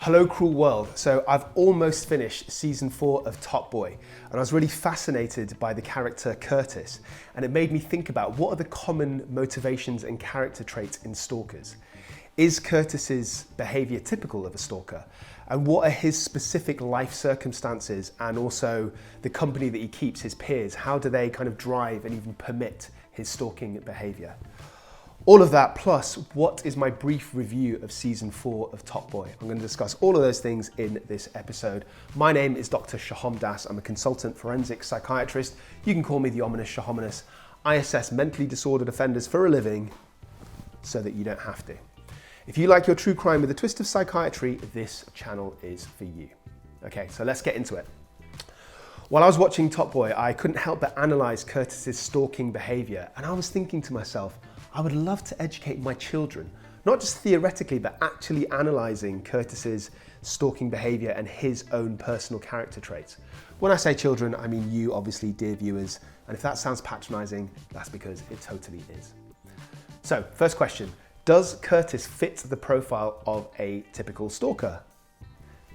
Hello cruel world. So I've almost finished season 4 of Top Boy and I was really fascinated by the character Curtis, and it made me think about what are the common motivations and character traits in stalkers. Is Curtis's behaviour typical of a stalker? And what are his specific life circumstances and also the company that he keeps, his peers? How do they kind of drive and even permit his stalking behaviour? All of that, plus what is my brief review of season 4 of Top Boy? I'm going to discuss all of those things in this episode. My name is Dr. 𝗂𝗵𝗿𝗲. I'm a consultant forensic psychiatrist. You can call me the ominous 𝗂𝗵𝗏𝗏𝗏. I assess mentally disordered offenders for a living so that you don't have to. If you like your true crime with a twist of psychiatry, this channel is for you. Okay, so let's get into it. While I was watching Top Boy, I couldn't help but analyse Curtis's stalking behaviour, and I was thinking to myself, I would love to educate my children, not just theoretically, but actually analysing Curtis's stalking behaviour and his own personal character traits. When I say children, I mean you, obviously, dear viewers, and if that sounds patronising, that's because it totally is. So, first question, does Curtis fit the profile of a typical stalker?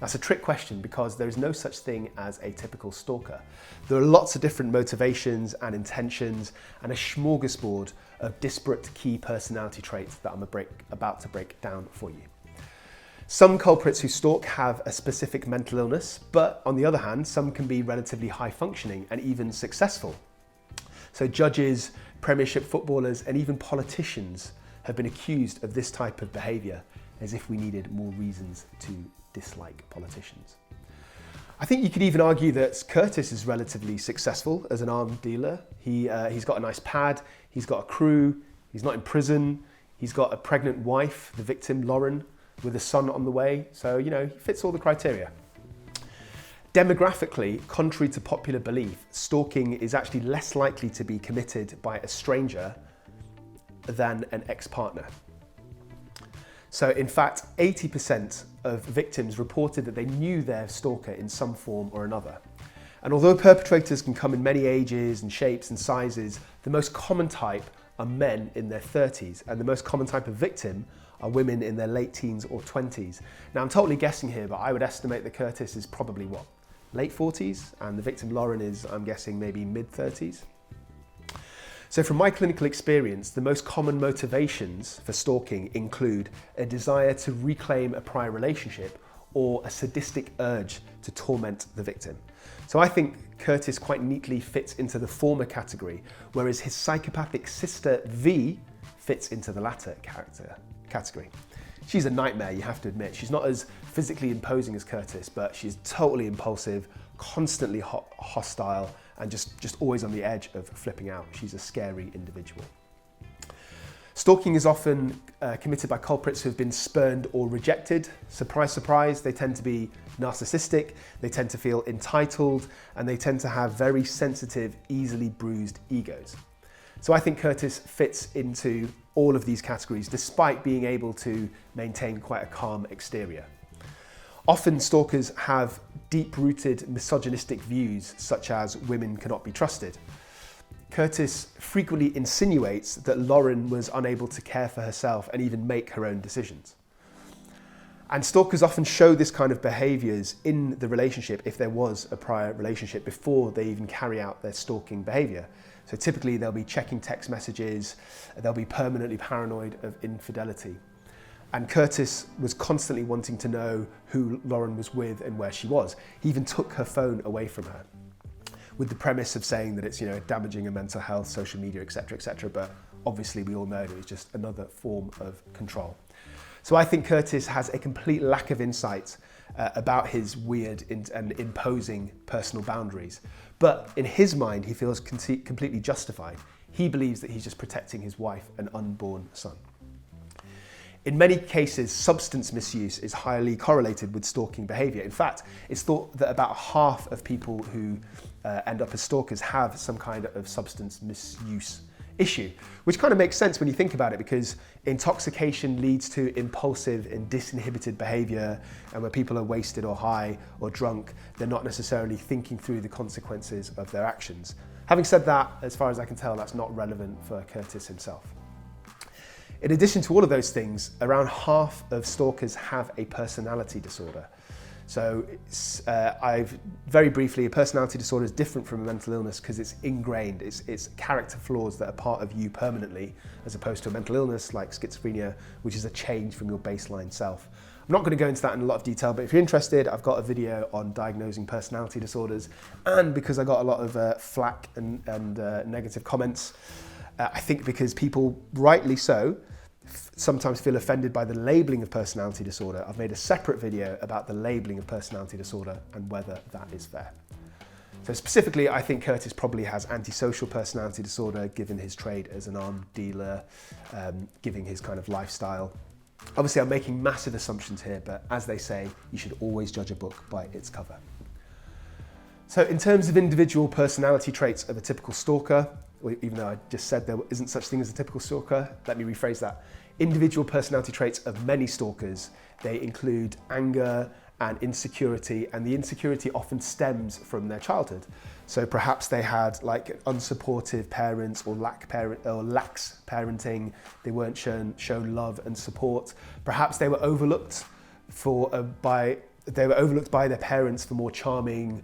That's a trick question because there is no such thing as a typical stalker. There are lots of different motivations and intentions and a smorgasbord of disparate key personality traits that I'm about to break down for you. Some culprits who stalk have a specific mental illness, but on the other hand, some can be relatively high functioning and even successful. So judges, Premiership footballers, and even politicians have been accused of this type of behaviour, as if we needed more reasons to dislike politicians. I think you could even argue that Curtis is relatively successful as an arms dealer. He's got a nice pad, he's got a crew, he's not in prison, he's got a pregnant wife, the victim Lauryn, with a son on the way, so you know, he fits all the criteria. Demographically, contrary to popular belief, stalking is actually less likely to be committed by a stranger than an ex-partner. So in fact, 80% of victims reported that they knew their stalker in some form or another. And although perpetrators can come in many ages and shapes and sizes, the most common type are men in their 30s, and the most common type of victim are women in their late teens or 20s. Now I'm totally guessing here, but I would estimate that Curtis is probably what? Late 40s, and the victim Lauryn is, I'm guessing, maybe mid 30s. So from my clinical experience, the most common motivations for stalking include a desire to reclaim a prior relationship or a sadistic urge to torment the victim. So I think Curtis quite neatly fits into the former category, whereas his psychopathic sister V fits into the latter category. She's a nightmare, you have to admit. She's not as physically imposing as Curtis, but she's totally impulsive, constantly hostile, and just always on the edge of flipping out. She's a scary individual. Stalking is often committed by culprits who have been spurned or rejected. Surprise, surprise, they tend to be narcissistic, they tend to feel entitled, and they tend to have very sensitive, easily bruised egos. So I think Curtis fits into all of these categories, despite being able to maintain quite a calm exterior. Often stalkers have deep-rooted misogynistic views, such as women cannot be trusted. Curtis frequently insinuates that Lauryn was unable to care for herself and even make her own decisions. And stalkers often show this kind of behaviours in the relationship if there was a prior relationship before they even carry out their stalking behaviour. So typically they'll be checking text messages, they'll be permanently paranoid of infidelity. And Curtis was constantly wanting to know who Lauryn was with and where she was. He even took her phone away from her, with the premise of saying that it's, you know, damaging her mental health, social media, etc., but obviously we all know that it's just another form of control. So I think Curtis has a complete lack of insight about his weird and imposing personal boundaries. But in his mind, he feels completely justified. He believes that he's just protecting his wife and unborn son. In many cases, substance misuse is highly correlated with stalking behaviour. In fact, it's thought that about half of people who end up as stalkers have some kind of substance misuse issue, which kind of makes sense when you think about it, because intoxication leads to impulsive and disinhibited behaviour, and when people are wasted or high or drunk, they're not necessarily thinking through the consequences of their actions. Having said that, as far as I can tell, that's not relevant for Curtis himself. In addition to all of those things, around half of stalkers have a personality disorder. So very briefly, a personality disorder is different from a mental illness because it's ingrained. It's character flaws that are part of you permanently, as opposed to a mental illness like schizophrenia, which is a change from your baseline self. I'm not going to go into that in a lot of detail, but if you're interested, I've got a video on diagnosing personality disorders. And because I got a lot of flack and negative comments, I think because people, rightly so, sometimes feel offended by the labelling of personality disorder, I've made a separate video about the labelling of personality disorder and whether that is fair. So specifically, I think Curtis probably has antisocial personality disorder, given his trade as an armed dealer, given his kind of lifestyle. Obviously, I'm making massive assumptions here, but as they say, you should always judge a book by its cover. So in terms of individual personality traits of a typical stalker, even though I just said there isn't such thing as a typical stalker, let me rephrase that. Individual personality traits of many stalkers, they include anger and insecurity, and the insecurity often stems from their childhood. So perhaps they had like unsupportive parents or lax parenting, they weren't shown love and support. Perhaps they were overlooked by their parents for more charming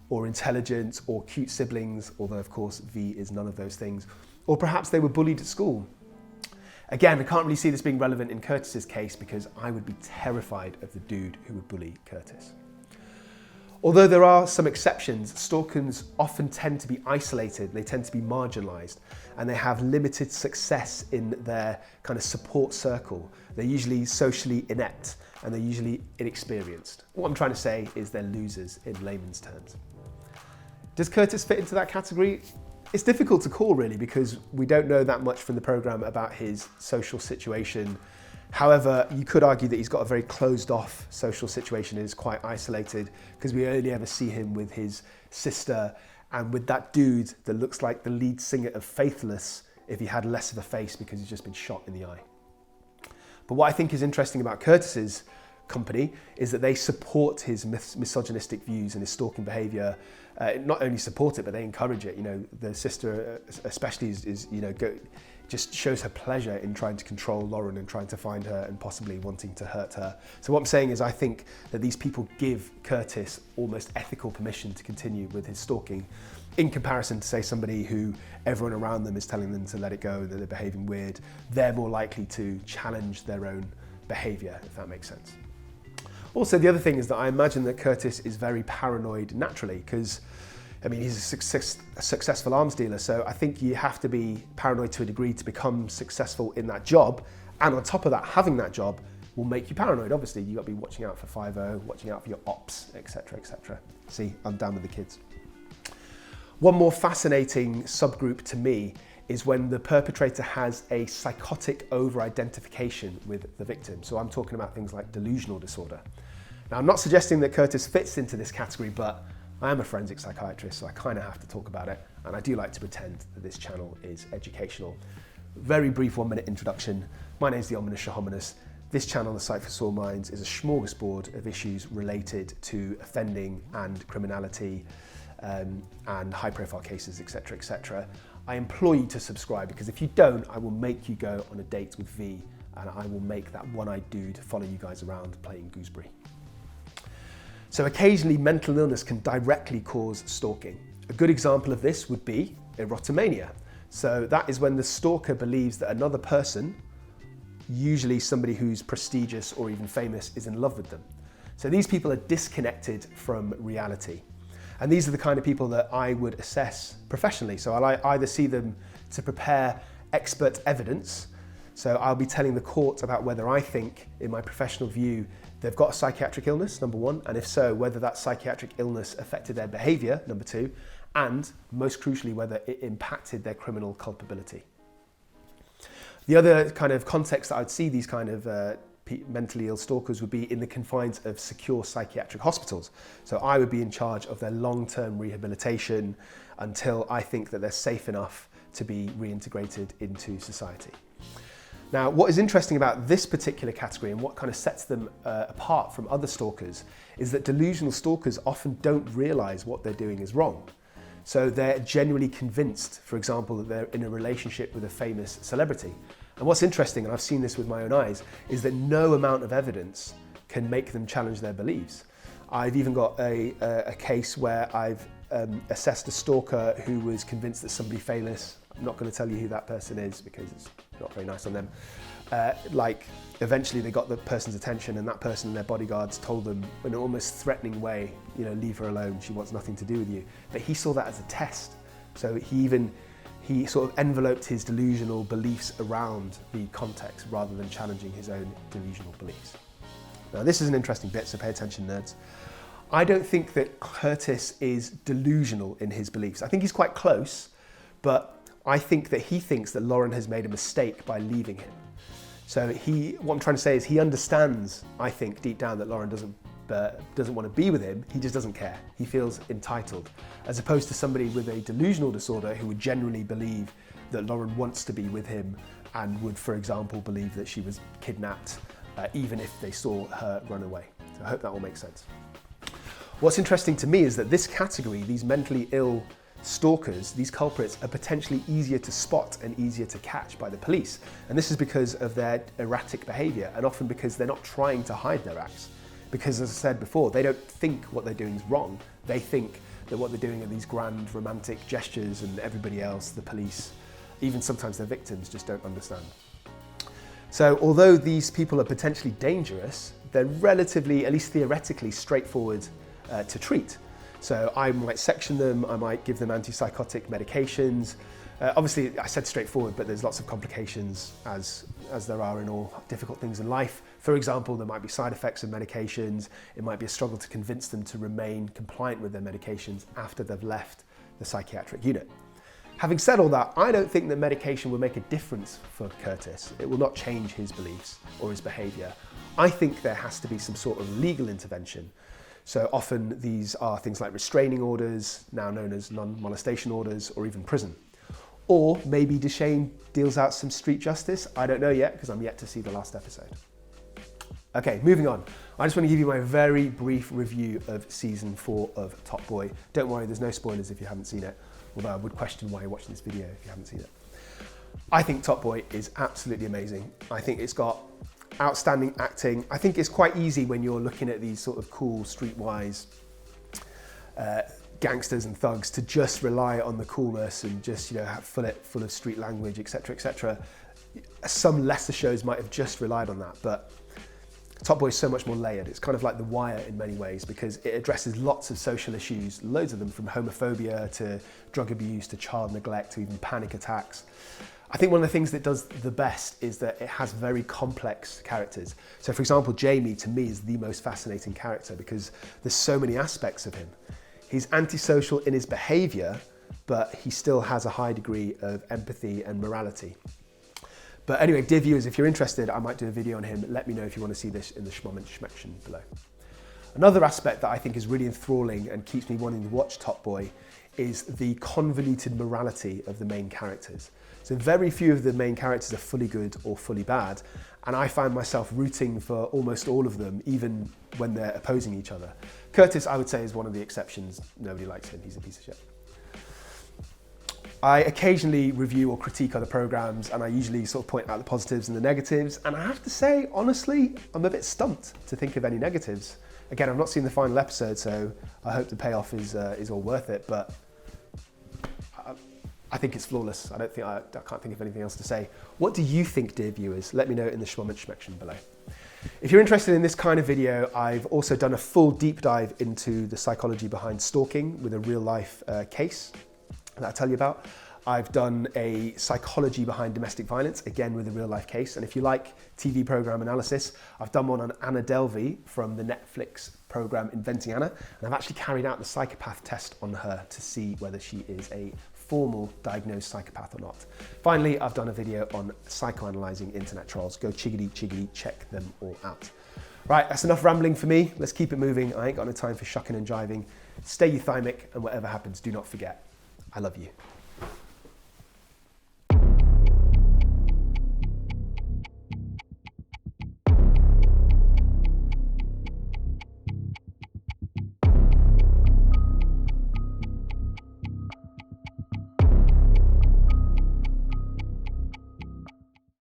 or intelligent or cute siblings, although of course V is none of those things. Or perhaps they were bullied at school. Again, I can't really see this being relevant in Curtis's case because I would be terrified of the dude who would bully Curtis. Although there are some exceptions, stalkers often tend to be isolated, they tend to be marginalised, and they have limited success in their kind of support circle. They're usually socially inept and they're usually inexperienced. What I'm trying to say is they're losers in layman's terms. Does Curtis fit into that category? It's difficult to call really because we don't know that much from the programme about his social situation. However, you could argue that he's got a very closed off social situation and is quite isolated because we only ever see him with his sister and with that dude that looks like the lead singer of Faithless if he had less of a face because he's just been shot in the eye. But what I think is interesting about Curtis's company is that they support his misogynistic views and his stalking behaviour. Not only support it, but they encourage it. You know, the sister especially is just shows her pleasure in trying to control Lauryn and trying to find her and possibly wanting to hurt her. So what I'm saying is I think that these people give Curtis almost ethical permission to continue with his stalking in comparison to, say, somebody who everyone around them is telling them to let it go, that they're behaving weird. They're more likely to challenge their own behaviour, if that makes sense. Also, the other thing is that I imagine that Curtis is very paranoid naturally because, I mean, he's a successful arms dealer, so I think you have to be paranoid to a degree to become successful in that job. And on top of that, having that job will make you paranoid. Obviously, you've got to be watching out for 5-0, watching out for your ops, etc., etc. See, I'm down with the kids. One more fascinating subgroup to me is when the perpetrator has a psychotic over-identification with the victim. So I'm talking about things like delusional disorder. Now, I'm not suggesting that Curtis fits into this category, but I am a forensic psychiatrist, so I kind of have to talk about it. And I do like to pretend that this channel is educational. Very brief 1-minute introduction. My name is the ominous 𝘁𝗉𝗄𝗎. This channel, The Site for Sore Minds, is a smorgasbord of issues related to offending and criminality and high-profile cases, etc., etc. I implore you to subscribe because if you don't, I will make you go on a date with V and I will make that one-eyed dude follow you guys around playing gooseberry. So occasionally mental illness can directly cause stalking. A good example of this would be erotomania. So that is when the stalker believes that another person, usually somebody who's prestigious or even famous, is in love with them. So these people are disconnected from reality. And these are the kind of people that I would assess professionally. So I'll either see them to prepare expert evidence. So I'll be telling the court about whether I think, in my professional view, they've got a psychiatric illness, number one, and if so, whether that psychiatric illness affected their behaviour, number two, and most crucially, whether it impacted their criminal culpability. The other kind of context that I'd see these kind of mentally ill stalkers would be in the confines of secure psychiatric hospitals. So I would be in charge of their long-term rehabilitation until I think that they're safe enough to be reintegrated into society. Now, what is interesting about this particular category and what kind of sets them apart from other stalkers is that delusional stalkers often don't realise what they're doing is wrong. So they're genuinely convinced, for example, that they're in a relationship with a famous celebrity. And what's interesting, and I've seen this with my own eyes, is that no amount of evidence can make them challenge their beliefs. I've even got a case where I've assessed a stalker who was convinced that somebody famous, I'm not going to tell you who that person is because it's not very nice on them, eventually they got the person's attention, and that person and their bodyguards told them in an almost threatening way, you know, leave her alone, she wants nothing to do with you. But he saw that as a test. So he sort of enveloped his delusional beliefs around the context rather than challenging his own delusional beliefs. Now this is an interesting bit, so pay attention, nerds. I don't think that Curtis is delusional in his beliefs. I think he's quite close, but I think that he thinks that Lauryn has made a mistake by leaving him. So what I'm trying to say is he understands, I think, deep down that Lauryn doesn't want to be with him, he just doesn't care. He feels entitled, as opposed to somebody with a delusional disorder who would genuinely believe that Lauryn wants to be with him and would, for example, believe that she was kidnapped, even if they saw her run away. So I hope that all makes sense. What's interesting to me is that this category, these mentally ill stalkers, these culprits, are potentially easier to spot and easier to catch by the police. And this is because of their erratic behaviour, and often because they're not trying to hide their acts. Because, as I said before, they don't think what they're doing is wrong. They think that what they're doing are these grand romantic gestures, and everybody else, the police, even sometimes their victims, just don't understand. So although these people are potentially dangerous, they're relatively, at least theoretically, straightforward to treat. So I might section them, I might give them antipsychotic medications. Obviously, I said straightforward, but there's lots of complications as there are in all difficult things in life. For example, there might be side effects of medications. It might be a struggle to convince them to remain compliant with their medications after they've left the psychiatric unit. Having said all that, I don't think that medication will make a difference for Curtis. It will not change his beliefs or his behaviour. I think there has to be some sort of legal intervention. So often these are things like restraining orders, now known as non-molestation orders, or even prison. Or maybe 𝐬𝐿 deals out some street justice. I don't know yet, because I'm yet to see the last episode. Okay, moving on. I just want to give you my very brief review of season 4 of Top Boy. Don't worry, there's no spoilers if you haven't seen it, although I would question why you're watching this video if you haven't seen it. I think Top Boy is absolutely amazing. I think it's got outstanding acting. I think it's quite easy when you're looking at these sort of cool, streetwise gangsters and thugs to just rely on the coolness and just, you know, fill it full of street language, etc., etc. Some lesser shows might have just relied on that, but Top Boy is so much more layered. It's kind of like The Wire in many ways, because it addresses lots of social issues, loads of them, from homophobia to drug abuse to child neglect to even panic attacks. I think one of the things that does the best is that it has very complex characters. So for example, Jamie to me is the most fascinating character because there's so many aspects of him. He's antisocial in his behaviour, but he still has a high degree of empathy and morality. But anyway, dear viewers, if you're interested, I might do a video on him. Let me know if you want to see this in the 𝗁𝗵𝗿𝗄 below. Another aspect that I think is really enthralling and keeps me wanting to watch Top Boy is the convoluted morality of the main characters. So very few of the main characters are fully good or fully bad, and I find myself rooting for almost all of them, even when they're opposing each other. Curtis, I would say, is one of the exceptions. Nobody likes him, he's a piece of shit. I occasionally review or critique other programs, and I usually sort of point out the positives and the negatives, and I have to say, honestly, I'm a bit stumped to think of any negatives. Again, I've not seen the final episode, so I hope the payoff is all worth it, but I think it's flawless. I can't think of anything else to say. What do you think, dear viewers? Let me know in the 𝗁𝗵𝗿𝗄 below. If you're interested in this kind of video, I've also done a full deep dive into the psychology behind stalking with a real life case that I'll tell you about. I've done a psychology behind domestic violence, again with a real life case. And if you like TV program analysis, I've done one on Anna Delvey from the Netflix program Inventing Anna. And I've actually carried out the psychopath test on her to see whether she is a formal diagnosed psychopath or not. Finally, I've done a video on psychoanalyzing internet trolls. Go 𝗬𝗫𝗫𝗫, check them all out. Right, that's enough rambling for me. Let's keep it moving. I ain't got no time for shucking and jiving. Stay 𝗬𝗫𝗫𝗍, and whatever happens, do not forget, I love you.